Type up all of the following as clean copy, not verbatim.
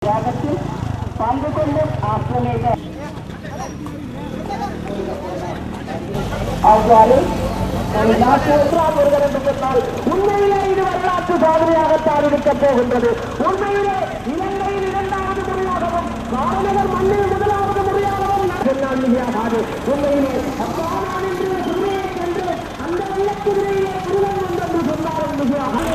யாகத்தில் பங்கு கொள்ளும் ஆசிரமேக அவ்வாறு ஒரு நாட்டு ஒன்றாக என்று சொன்னால் உண்மையிலே இது வரலாற்று சாதனையாகத்தான் இருக்கப் போகின்றது. உண்மையிலே இலங்கையில் இரண்டாவது முறையாகவும் மாநகர் மண்ணில் முதலாவது முறையாகவும் சொன்னால் மிகையாகாது. உண்மையிலே அப்பாவான் என்று சுமையை சென்று அந்த வெள்ளக்குதிரையிலே உருவம் என்று சொன்னாலும் மிகையாகாது.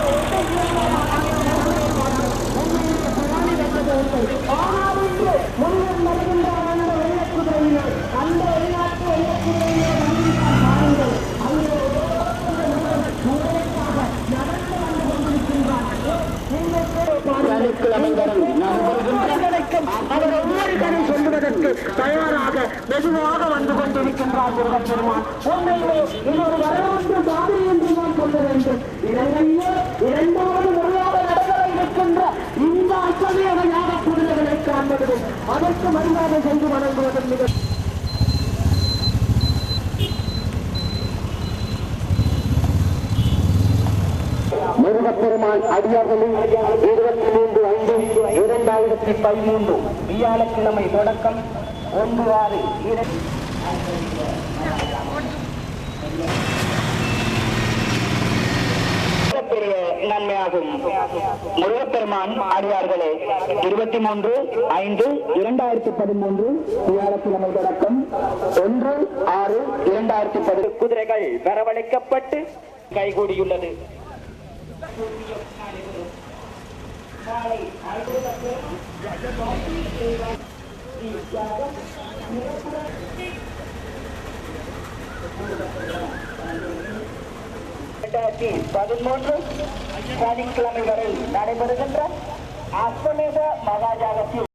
ஆனால் இன்று முன்னர் நடக்கின்ற அந்த வெள்ளக்குதிரையிலே அந்த வெளிநாட்டு வெள்ளக்குதிரையிலே பாருங்கள் அங்கே அவர் ஒவ்வொரு கதை சொல்லுவதற்கு தயாராக மெதுவாக வந்து கொண்டிருக்கின்றார் முருகப்பெருமான். உண்மையிலே இது ஒரு வரலாற்று சாதனை என்று நான் சொல்ல வேண்டும். இலங்கையிலே இரண்டாவது முறையாக நடைபெற இருக்கின்ற இந்த அசமேக யாக புரிதல்களை காண்பதும் அதற்கு மரியாதை செய்து வழங்குவதும் மிக முருகப்பெருமான் அடியார்களில் 23/5/2013 வியாழக்கிழமை தொடக்கம் 1/6 பெரிய நன்மையாகும். முருகப்பெருமான் அடியார்களே 23/5/2013 வியாழக்கிழமை தொடக்கம் 1/6/2010 குதிரைகள் வரவழைக்கப்பட்டு கைகூடியுள்ளது. சனிக்கிழமை வரை நடைபெறுகின்ற அஸ்வமேத மகாஜாகத்தில்